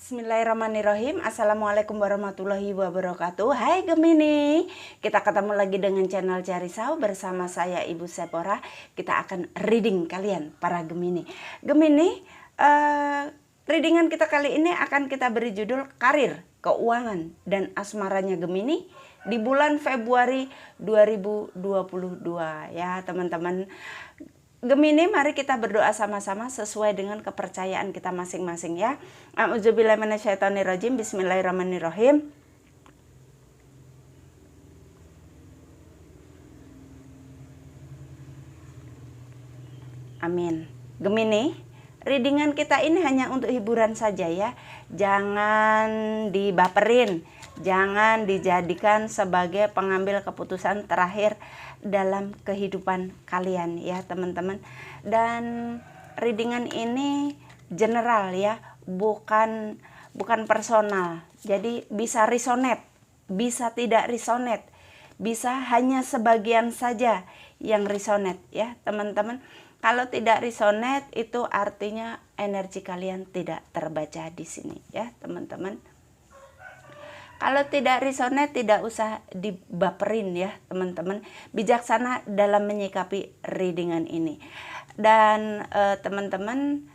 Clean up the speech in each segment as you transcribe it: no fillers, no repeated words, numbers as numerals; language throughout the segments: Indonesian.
Bismillahirrahmanirrahim. Assalamualaikum warahmatullahi wabarakatuh. Hai Gemini, kita ketemu lagi dengan channel Cari Sahu bersama saya Ibu Sephora. Kita akan reading kalian para Gemini. Gemini, readingan kita kali ini akan kita beri judul karir, keuangan, dan asmaranya Gemini di bulan Februari 2022 ya teman-teman. Gemini, mari kita berdoa sama-sama sesuai dengan kepercayaan kita masing-masing ya. A'udzubillahi minasyaitonirrajim. Bismillahirrahmanirrahim. Amin. Gemini, readingan kita ini hanya untuk hiburan saja ya. Jangan dibaperin, jangan dijadikan sebagai pengambil keputusan terakhir dalam kehidupan kalian ya teman-teman. Dan readingan ini general ya, bukan personal. Jadi bisa resonate, bisa tidak resonate, bisa hanya sebagian saja yang resonate ya teman-teman. Kalau tidak resonate itu artinya energi kalian tidak terbaca di sini ya teman-teman. Kalau tidak resonate tidak usah dibaperin ya teman-teman. Bijaksana dalam menyikapi readingan ini. Dan teman-teman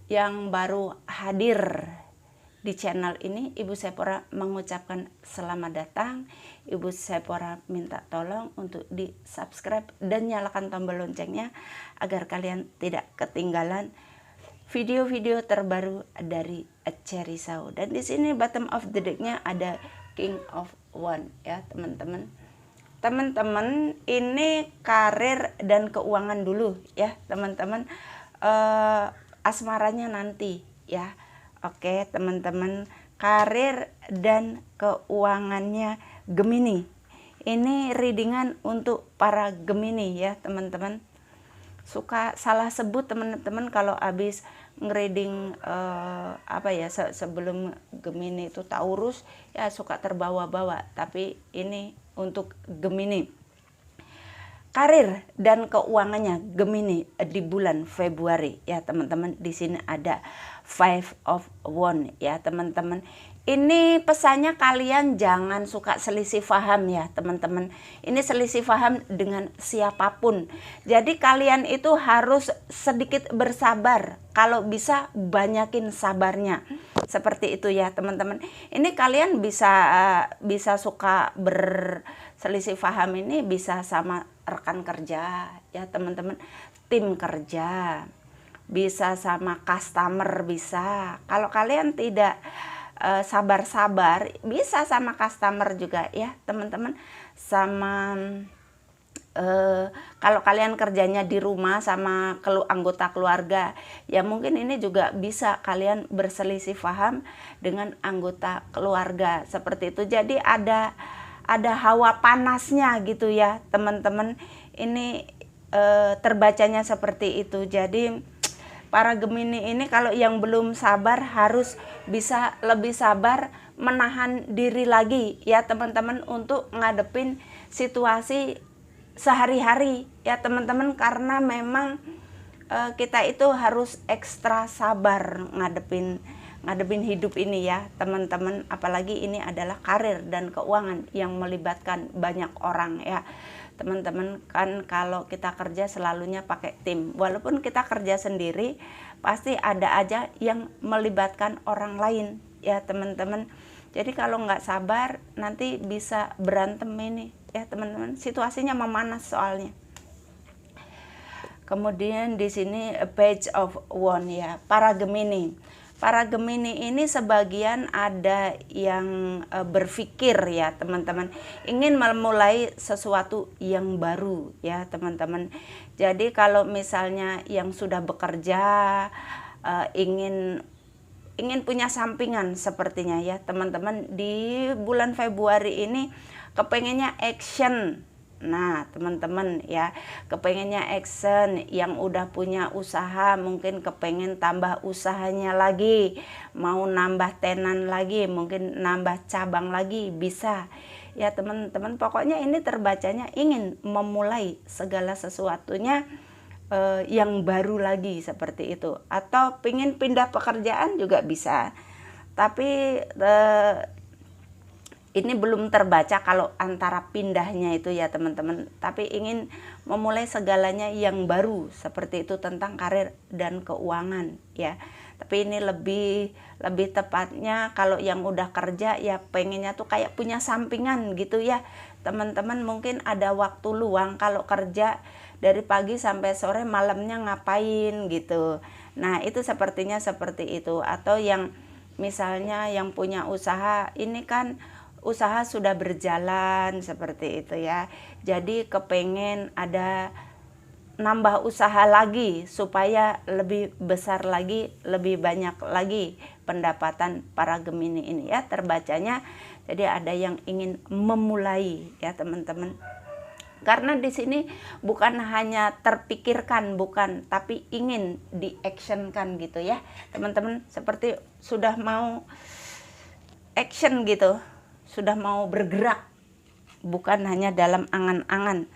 yang baru hadir di channel ini, Ibu Sephora mengucapkan selamat datang. Ibu Sephora minta tolong untuk di subscribe dan nyalakan tombol loncengnya agar kalian tidak ketinggalan video-video terbaru dari Cari Sahu. Dan di sini bottom of the deck-nya ada King of Wands ya teman-teman. Teman-teman, ini karir dan keuangan dulu ya teman-teman. Asmaranya nanti ya. Oke teman-teman, karir dan keuangannya Gemini. Ini readingan untuk para Gemini ya teman-teman. Suka salah sebut teman-teman kalau habis ngereading sebelum Gemini itu Taurus ya, suka terbawa-bawa, tapi ini untuk Gemini. Karir dan keuangannya Gemini di bulan Februari ya teman-teman. Di sini ada Five of Wands ya teman-teman. Ini pesannya kalian jangan suka selisih paham ya teman-teman. Ini selisih paham dengan siapapun. Jadi kalian itu harus sedikit bersabar. Kalau bisa banyakin sabarnya. Seperti itu ya teman-teman. Ini kalian bisa suka berselisih paham, ini bisa sama rekan kerja ya teman-teman. Tim kerja. Bisa sama customer, bisa. Kalau kalian tidak sabar-sabar, bisa sama customer juga ya teman-teman. Sama kalau kalian kerjanya di rumah sama anggota keluarga ya, mungkin ini juga bisa kalian berselisih paham dengan anggota keluarga seperti itu. Jadi ada hawa panasnya gitu ya teman-teman. Ini terbacanya seperti itu. Jadi para Gemini ini kalau yang belum sabar harus bisa lebih sabar, menahan diri lagi ya teman-teman untuk ngadepin situasi sehari-hari ya teman-teman. Karena memang kita itu harus ekstra sabar ngadepin hidup ini ya teman-teman. Apalagi ini adalah karir dan keuangan yang melibatkan banyak orang ya teman-teman. Kan kalau kita kerja selalunya pakai tim, walaupun kita kerja sendiri pasti ada aja yang melibatkan orang lain ya teman-teman. Jadi kalau nggak sabar nanti bisa berantem ini ya teman-teman. Situasinya memanas soalnya. Kemudian di sini Page of Wands ya para Gemini. Para Gemini ini sebagian ada yang berpikir ya teman-teman, ingin memulai sesuatu yang baru ya teman-teman. Jadi kalau misalnya yang sudah bekerja ingin punya sampingan sepertinya ya teman-teman. Di bulan Februari ini kepengennya action. Nah teman-teman ya, kepengennya action. Yang udah punya usaha mungkin kepengen tambah usahanya lagi, mau nambah tenan lagi, mungkin nambah cabang lagi, bisa ya teman-teman. Pokoknya ini terbacanya ingin memulai segala sesuatunya yang baru lagi seperti itu. Atau pengen pindah pekerjaan juga bisa. Tapi ini belum terbaca kalau antara pindahnya itu ya teman-teman, tapi ingin memulai segalanya yang baru seperti itu tentang karir dan keuangan ya. Tapi ini lebih tepatnya kalau yang udah kerja ya pengennya tuh kayak punya sampingan gitu ya teman-teman. Mungkin ada waktu luang kalau kerja dari pagi sampai sore, malamnya ngapain gitu. Nah itu sepertinya seperti itu. Atau yang misalnya yang punya usaha, ini kan usaha sudah berjalan seperti itu ya, jadi kepengen ada nambah usaha lagi supaya lebih besar lagi, lebih banyak lagi pendapatan para Gemini ini ya terbacanya. Jadi ada yang ingin memulai ya teman-teman, karena di sini bukan hanya terpikirkan, bukan, tapi ingin di-actionkan gitu ya teman-teman, seperti sudah mau action gitu, sudah mau bergerak, bukan hanya dalam angan-angan.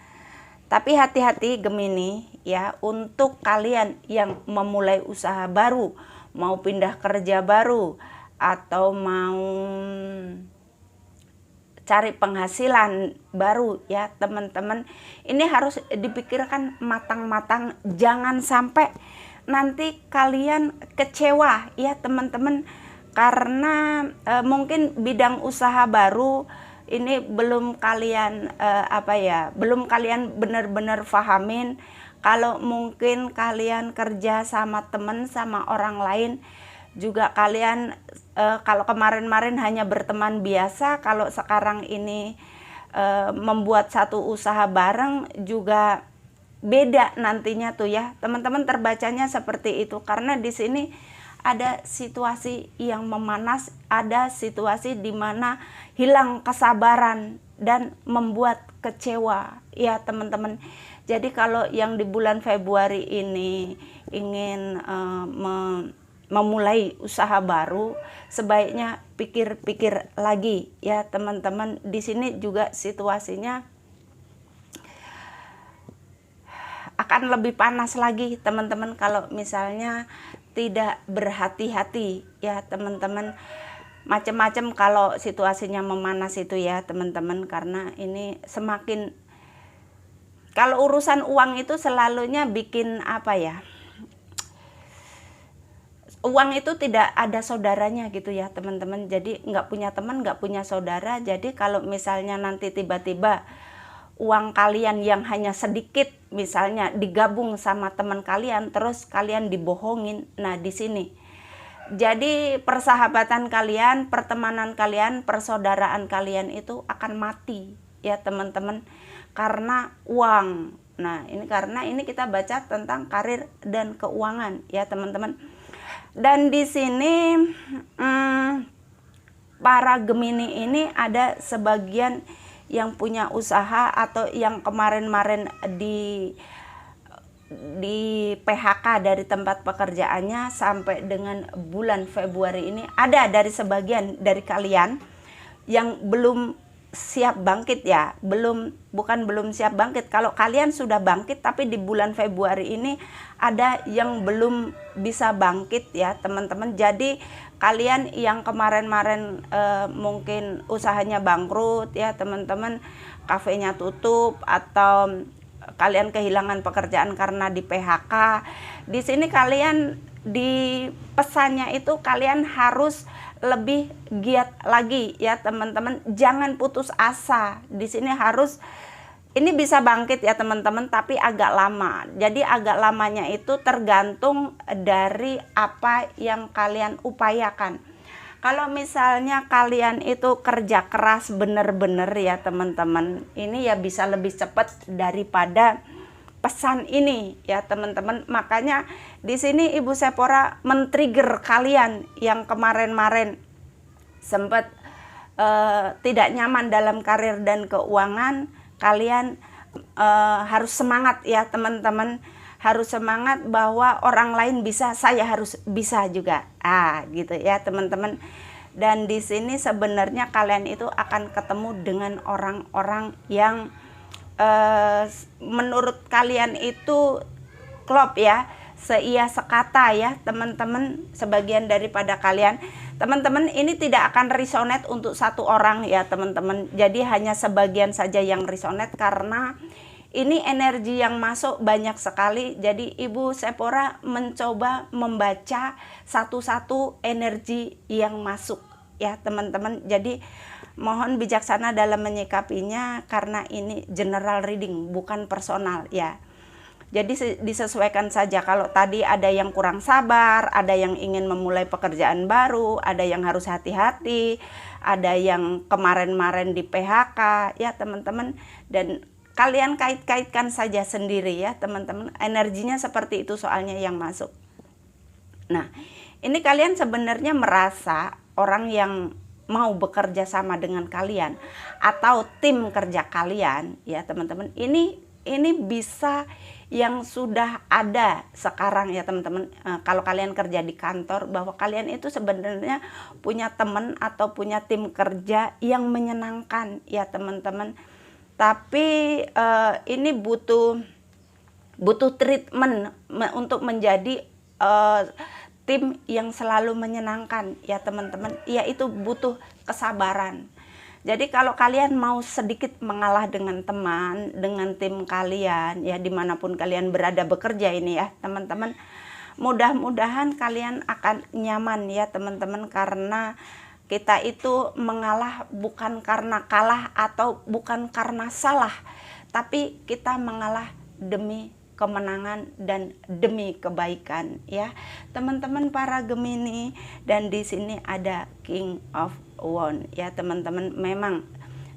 Tapi hati-hati Gemini ya, untuk kalian yang memulai usaha baru, mau pindah kerja baru, atau mau cari penghasilan baru ya teman-teman, ini harus dipikirkan matang-matang, jangan sampai nanti kalian kecewa ya teman-teman. Karena mungkin bidang usaha baru ini belum kalian belum kalian benar-benar fahamin. Kalau mungkin kalian kerja sama teman, sama orang lain juga, kalian kalau kemarin-kemarin hanya berteman biasa, kalau sekarang ini membuat satu usaha bareng juga beda nantinya tuh ya teman-teman. Terbacanya seperti itu karena di sini ada situasi yang memanas, ada situasi di mana hilang kesabaran dan membuat kecewa ya teman-teman. Jadi kalau yang di bulan Februari ini ingin memulai usaha baru, sebaiknya pikir-pikir lagi ya teman-teman. Di sini juga situasinya akan lebih panas lagi teman-teman kalau misalnya tidak berhati-hati ya teman-teman. Macam-macam kalau situasinya memanas itu ya teman-teman, karena ini semakin, kalau urusan uang itu selalunya bikin uang itu tidak ada saudaranya gitu ya teman-teman. Jadi nggak punya teman, nggak punya saudara. Jadi kalau misalnya nanti tiba-tiba uang kalian yang hanya sedikit misalnya digabung sama teman kalian, terus kalian dibohongin, nah di sini jadi persahabatan kalian, pertemanan kalian, persaudaraan kalian itu akan mati ya teman-teman, karena uang. Nah ini karena ini kita baca tentang karir dan keuangan ya teman-teman. Dan di sini para Gemini ini ada sebagian yang punya usaha atau yang kemarin-kemarin di PHK dari tempat pekerjaannya, sampai dengan bulan Februari ini ada dari sebagian dari kalian yang belum siap bangkit ya, bukan belum siap bangkit. Kalau kalian sudah bangkit, tapi di bulan Februari ini ada yang belum bisa bangkit ya teman-teman. Jadi kalian yang kemarin-kemarin mungkin usahanya bangkrut ya teman-teman, kafenya tutup, atau kalian kehilangan pekerjaan karena di PHK, di sini kalian di pesannya itu kalian harus lebih giat lagi ya teman-teman. Jangan putus asa. Di sini harus, ini bisa bangkit ya teman-teman, tapi agak lama. Jadi agak lamanya itu tergantung dari apa yang kalian upayakan. Kalau misalnya kalian itu kerja keras bener-bener ya teman-teman, ini ya bisa lebih cepat daripada pesan ini ya teman-teman. Makanya di sini Ibu Sephora men-trigger kalian yang kemarin-kemarin sempat tidak nyaman dalam karir dan keuangan. Kalian harus semangat ya teman-teman, harus semangat bahwa orang lain bisa, saya harus bisa juga, gitu ya teman-teman. Dan di sini sebenarnya kalian itu akan ketemu dengan orang-orang yang menurut kalian itu klop ya, seia sekata ya teman-teman, sebagian daripada kalian. Teman-teman, ini tidak akan resonate untuk satu orang ya teman-teman. Jadi hanya sebagian saja yang resonate karena ini energi yang masuk banyak sekali. Jadi Ibu Sephora mencoba membaca satu-satu energi yang masuk ya teman-teman. Jadi mohon bijaksana dalam menyikapinya karena ini general reading, bukan personal ya. Jadi disesuaikan saja. Kalau tadi ada yang kurang sabar, ada yang ingin memulai pekerjaan baru, ada yang harus hati-hati, ada yang kemarin-kemarin di PHK ya teman-teman. Dan kalian kait-kaitkan saja sendiri ya teman-teman. Energinya seperti itu soalnya yang masuk. Nah, ini kalian sebenarnya merasa orang yang mau bekerja sama dengan kalian atau tim kerja kalian ya teman-teman, ini bisa yang sudah ada sekarang ya teman-teman. Kalau kalian kerja di kantor, bahwa kalian itu sebenarnya punya teman atau punya tim kerja yang menyenangkan ya teman-teman. Tapi ini butuh treatment untuk menjadi tim yang selalu menyenangkan ya teman-teman. Ya, itu butuh kesabaran. Jadi kalau kalian mau sedikit mengalah dengan teman, dengan tim kalian ya, dimanapun kalian berada bekerja ini ya teman-teman, mudah-mudahan kalian akan nyaman ya teman-teman. Karena kita itu mengalah bukan karena kalah atau bukan karena salah, tapi kita mengalah demi kemenangan dan demi kebaikan ya teman-teman para Gemini. Dan di sini ada King of Wands ya teman-teman. Memang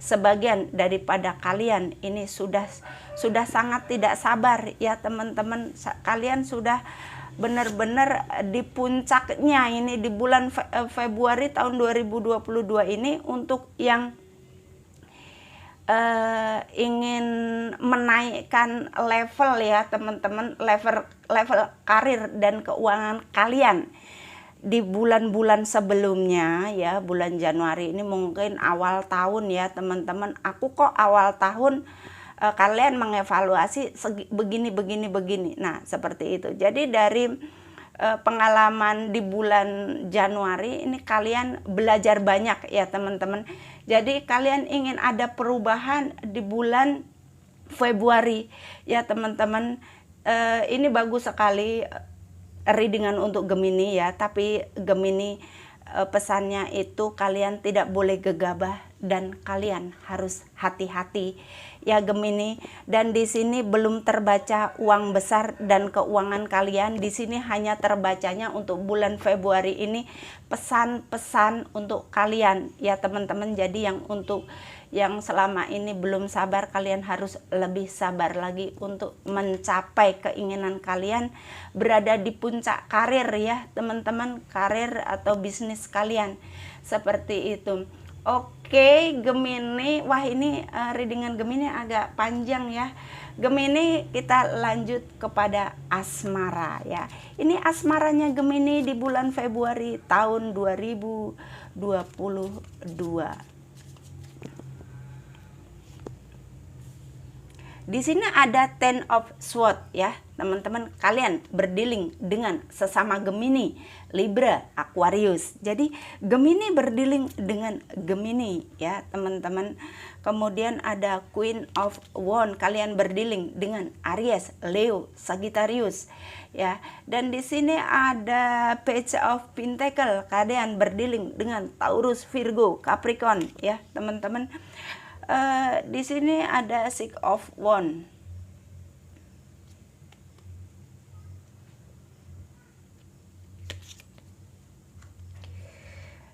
sebagian daripada kalian ini sudah sangat tidak sabar ya teman-teman. Kalian sudah benar-benar di puncaknya ini di bulan Februari tahun 2022 ini untuk yang ingin menaikkan level ya teman-teman, level karir dan keuangan kalian di bulan-bulan sebelumnya ya. Bulan Januari ini mungkin awal tahun ya teman-teman, aku kok awal tahun kalian mengevaluasi begini. Nah seperti itu. Jadi dari pengalaman di bulan Januari ini kalian belajar banyak ya teman-teman. Jadi kalian ingin ada perubahan di bulan Februari ya teman-teman. Ini bagus sekali readingan untuk Gemini ya. Tapi Gemini pesannya itu kalian tidak boleh gegabah dan kalian harus hati-hati ya Gemini. Dan di sini belum terbaca uang besar dan keuangan kalian. Di sini hanya terbacanya untuk bulan Februari ini pesan-pesan untuk kalian ya teman-teman. Jadi yang untuk yang selama ini belum sabar, kalian harus lebih sabar lagi untuk mencapai keinginan kalian berada di puncak karir ya teman-teman, karir atau bisnis kalian seperti itu. Oke Gemini, wah ini readingan Gemini agak panjang ya Gemini. Kita lanjut kepada asmara ya. Ini asmaranya Gemini di bulan Februari tahun 2022. Di sini ada Ten of Swords ya teman-teman. Kalian berdealing dengan sesama Gemini, Libra, Aquarius. Jadi Gemini berdealing dengan Gemini ya teman-teman. Kemudian ada Queen of Wands, kalian berdealing dengan Aries, Leo, Sagittarius ya. Dan di sini ada Page of Pentacle, kalian berdealing dengan Taurus, Virgo, Capricorn ya teman-teman. Di sini ada Six of Wands.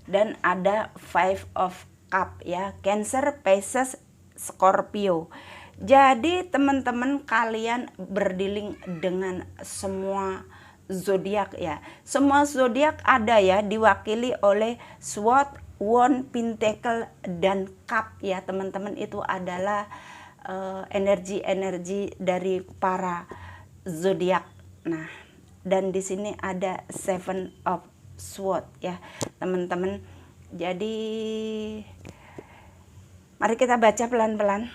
Dan ada Five of Cup ya, Cancer, Pisces, Scorpio. Jadi teman-teman kalian berdealing dengan semua zodiak ya. Semua zodiak ada ya, diwakili oleh Sword, Wand, Pentacle, dan Cup ya teman-teman. Itu adalah energi-energi dari para zodiak. Nah, dan di sini ada Seven of Swords ya teman-teman. Jadi mari kita baca pelan-pelan.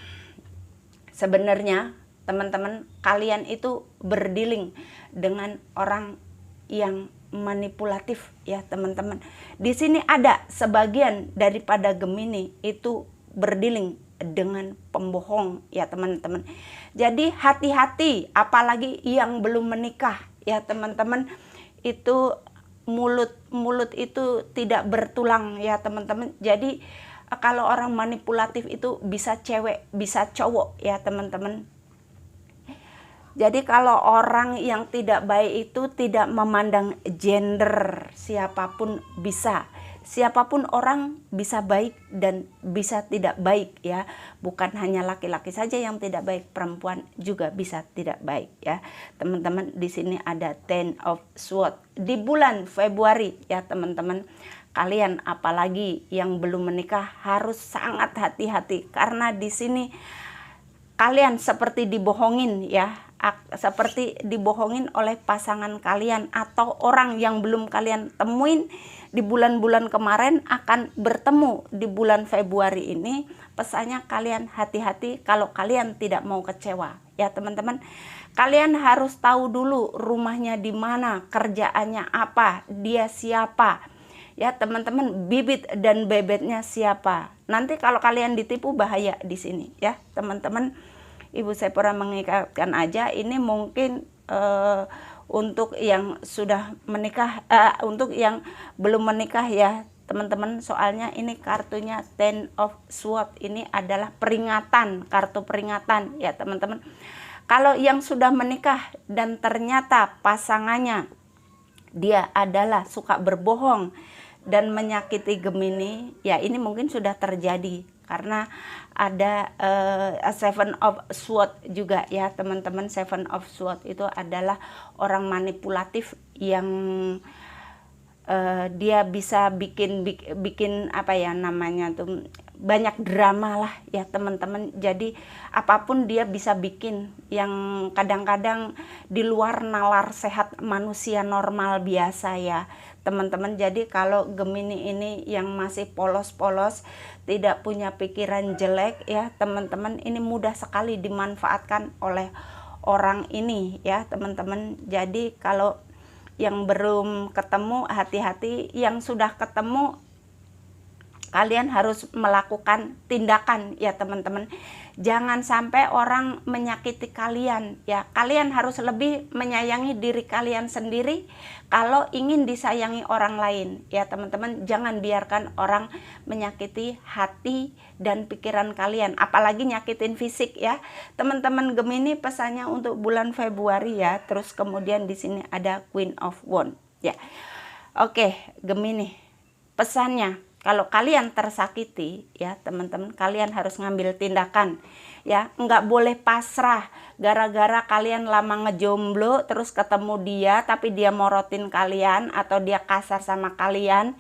Sebenarnya teman-teman, kalian itu berdealing dengan orang yang manipulatif ya teman-teman. Di sini ada sebagian daripada Gemini itu berdealing dengan pembohong ya teman-teman. Jadi hati-hati, apalagi yang belum menikah ya teman-teman. Itu mulut itu tidak bertulang ya teman-teman. Jadi kalau orang manipulatif itu bisa cewek, bisa cowok ya teman-teman. Jadi kalau orang yang tidak baik itu tidak memandang gender, siapapun bisa. Siapapun orang bisa baik dan bisa tidak baik ya. Bukan hanya laki-laki saja yang tidak baik, perempuan juga bisa tidak baik ya. Teman-teman, di sini ada Ten of Swords di bulan Februari ya teman-teman. Kalian apalagi yang belum menikah harus sangat hati-hati karena di sini kalian seperti dibohongin ya, seperti dibohongin oleh pasangan kalian atau orang yang belum kalian temuin di bulan-bulan kemarin akan bertemu di bulan Februari ini. Pesannya kalian hati-hati kalau kalian tidak mau kecewa ya teman-teman. Kalian harus tahu dulu rumahnya di mana, kerjaannya apa, dia siapa ya teman-teman, bibit dan bebetnya siapa. Nanti kalau kalian ditipu bahaya di sini ya teman-teman. Ibu Sephora mengingatkan aja, ini mungkin untuk yang sudah menikah, untuk yang belum menikah ya teman-teman. Soalnya ini kartunya Ten of Swords, ini adalah peringatan, kartu peringatan ya teman-teman. Kalau yang sudah menikah dan ternyata pasangannya dia adalah suka berbohong dan menyakiti Gemini, ya ini mungkin sudah terjadi karena ada Seven of Swords juga ya teman-teman. Seven of Swords itu adalah orang manipulatif yang dia bisa bikin apa ya namanya tuh, banyak drama lah ya teman-teman. Jadi apapun dia bisa bikin yang kadang-kadang di luar nalar sehat manusia normal biasa ya teman-teman. Jadi kalau Gemini ini yang masih polos-polos, tidak punya pikiran jelek ya teman-teman, ini mudah sekali dimanfaatkan oleh orang ini ya teman-teman. Jadi kalau yang belum ketemu hati-hati, yang sudah ketemu kalian harus melakukan tindakan ya teman-teman. Jangan sampai orang menyakiti kalian ya. Kalian harus lebih menyayangi diri kalian sendiri kalau ingin disayangi orang lain ya teman-teman. Jangan biarkan orang menyakiti hati dan pikiran kalian, apalagi nyakitin fisik ya teman-teman Gemini. Pesannya untuk bulan Februari ya. Terus kemudian di sini ada Queen of Wands ya. Oke Gemini, pesannya kalau kalian tersakiti ya teman-teman, kalian harus ngambil tindakan ya. Nggak boleh pasrah gara-gara kalian lama ngejomblo terus ketemu dia tapi dia morotin kalian atau dia kasar sama kalian,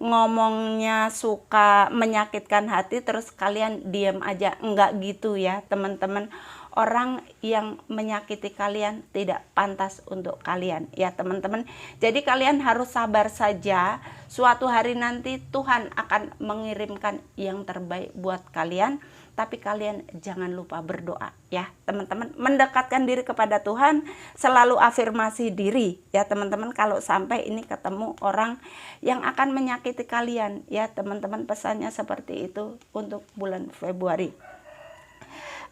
ngomongnya suka menyakitkan hati terus kalian diam aja. Enggak gitu ya teman-teman. Orang yang menyakiti kalian tidak pantas untuk kalian ya teman-teman. Jadi kalian harus sabar saja. Suatu hari nanti Tuhan akan mengirimkan yang terbaik buat kalian. Tapi kalian jangan lupa berdoa ya teman-teman. Mendekatkan diri kepada Tuhan, selalu afirmasi diri ya teman-teman. Kalau sampai ini ketemu orang yang akan menyakiti kalian ya teman-teman. Pesannya seperti itu untuk bulan Februari.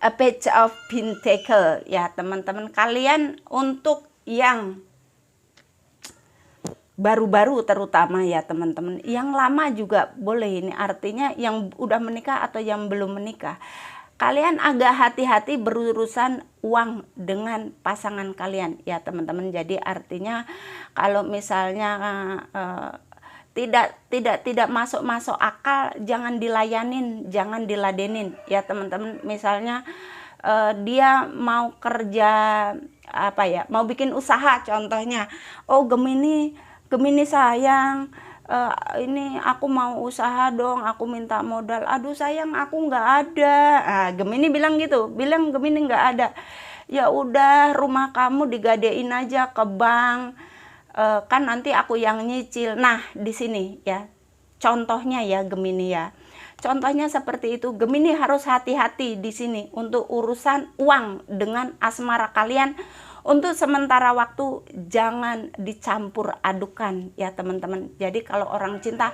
A Page of Pentacles ya teman-teman. Kalian untuk yang baru-baru terutama ya teman-teman, yang lama juga boleh, ini artinya yang udah menikah atau yang belum menikah, kalian agak hati-hati berurusan uang dengan pasangan kalian ya teman-teman. Jadi artinya kalau misalnya tidak masuk akal, jangan dilayanin, jangan diladenin ya teman-teman. Misalnya dia mau kerja apa ya, mau bikin usaha contohnya, oh Gemini sayang, ini aku mau usaha dong, aku minta modal. Aduh sayang, aku nggak ada. Gemini bilang gitu, bilang Gemini nggak ada. Ya udah, rumah kamu digadein aja ke bank, kan nanti aku yang nyicil. Nah di sini ya contohnya ya Gemini ya, Contohnya seperti itu. Gemini harus hati-hati di sini untuk urusan uang dengan asmara kalian. Untuk sementara waktu jangan dicampur adukan ya teman-teman. Jadi kalau orang cinta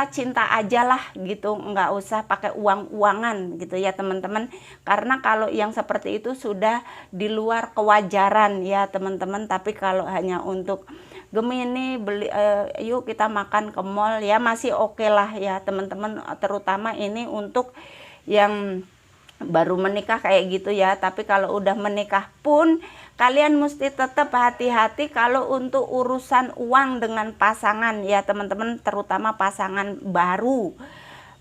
cinta aja lah gitu, nggak usah pakai uang-uangan gitu ya teman-teman. Karena kalau yang seperti itu sudah di luar kewajaran ya teman-teman. Tapi kalau hanya untuk Gemini beli yuk kita makan ke mall ya masih oke lah ya teman-teman. Terutama ini untuk yang baru menikah kayak gitu ya. Tapi kalau udah menikah pun kalian mesti tetap hati-hati kalau untuk urusan uang dengan pasangan ya teman-teman, terutama pasangan baru,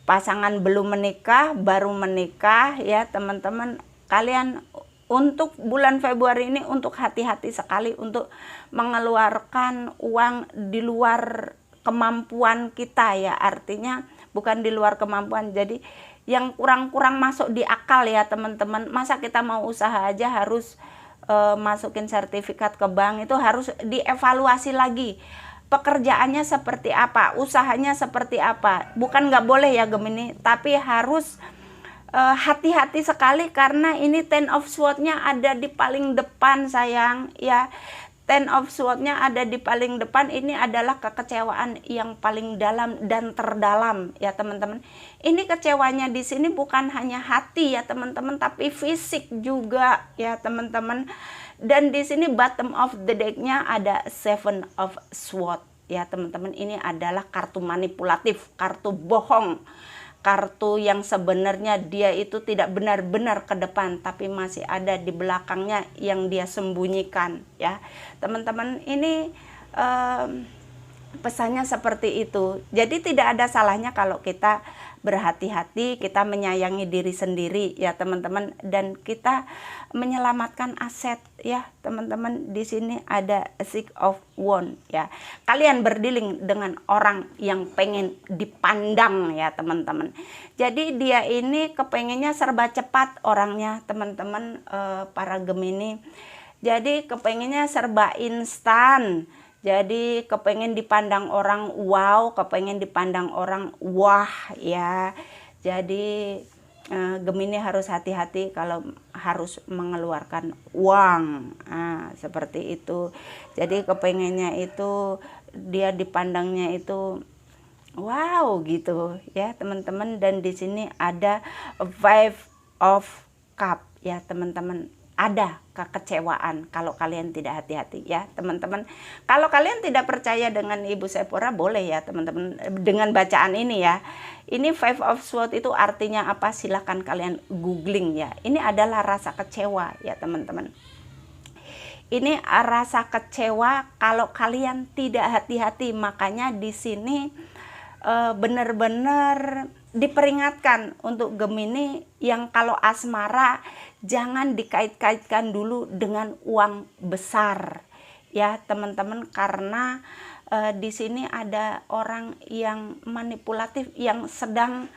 pasangan belum menikah, baru menikah ya teman-teman. Kalian untuk bulan Februari ini untuk hati-hati sekali untuk mengeluarkan uang di luar kemampuan kita ya, artinya bukan di luar kemampuan, jadi yang kurang-kurang masuk di akal ya teman-teman. Masa kita mau usaha aja harus masukin sertifikat ke bank, itu harus dievaluasi lagi pekerjaannya seperti apa, usahanya seperti apa. Bukan nggak boleh ya Gemini, tapi harus hati-hati sekali karena ini Ten of Swords-nya ada di paling depan sayang ya. Ten of Swords-nya ada di paling depan, ini adalah kekecewaan yang paling dalam dan terdalam ya teman-teman. Ini kecewanya di sini bukan hanya hati ya teman-teman, tapi fisik juga ya teman-teman. Dan di sini bottom of the deck-nya ada Seven of Swords ya teman-teman. Ini adalah kartu manipulatif, kartu bohong. Kartu yang sebenarnya dia itu tidak benar-benar ke depan, tapi masih ada di belakangnya yang dia sembunyikan ya teman-teman. Ini pesannya seperti itu. Jadi tidak ada salahnya kalau kita berhati-hati, kita menyayangi diri sendiri ya teman-teman, dan kita menyelamatkan aset ya teman-teman. Di sini ada Six of Wands ya. Kalian berdealing dengan orang yang pengen dipandang ya teman-teman. Jadi dia ini kepengennya serba cepat orangnya teman-teman, para Gemini. Jadi kepengennya serba instan. Jadi kepengen dipandang orang wow, kepengen dipandang orang wah ya. Jadi Gemini harus hati-hati kalau harus mengeluarkan uang, seperti itu. Jadi kepengennya itu dia dipandangnya itu wow gitu ya teman-teman. Dan di sini ada Five of Cup ya teman-teman. Ada kekecewaan kalau kalian tidak hati-hati ya teman-teman. Kalau kalian tidak percaya dengan Ibu Sephora, boleh ya teman-teman dengan bacaan ini ya. Ini Five of Swords itu artinya apa? Silahkan kalian googling ya. Ini adalah rasa kecewa ya teman-teman. Ini rasa kecewa kalau kalian tidak hati-hati. Makanya di sini benar-benar diperingatkan untuk Gemini yang kalau asmara jangan dikait-kaitkan dulu dengan uang besar ya teman-teman, karena di sini ada orang yang manipulatif yang sedang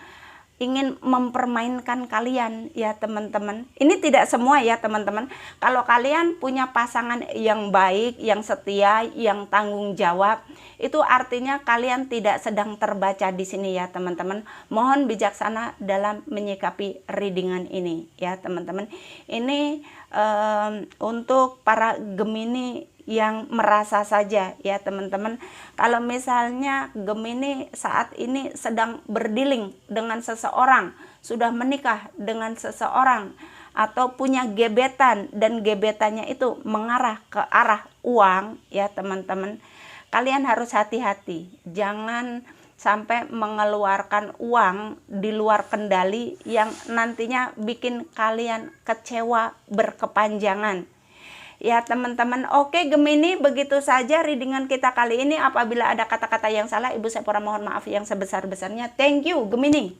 ingin mempermainkan kalian ya teman-teman. Ini tidak semua ya teman-teman. Kalau kalian punya pasangan yang baik, yang setia, yang tanggung jawab, itu artinya kalian tidak sedang terbaca di sini ya teman-teman. Mohon bijaksana dalam menyikapi readingan ini ya teman-teman. Ini untuk para Gemini yang merasa saja ya teman-teman. Kalau misalnya Gemini saat ini sedang berdealing dengan seseorang, sudah menikah dengan seseorang, atau punya gebetan dan gebetannya itu mengarah ke arah uang ya teman-teman, kalian harus hati-hati. Jangan sampai mengeluarkan uang di luar kendali yang nantinya bikin kalian kecewa berkepanjangan ya teman-teman. Oke Gemini, begitu saja readingan kita kali ini. Apabila ada kata-kata yang salah, Ibu Sephora mohon maaf yang sebesar-besarnya. Thank you Gemini.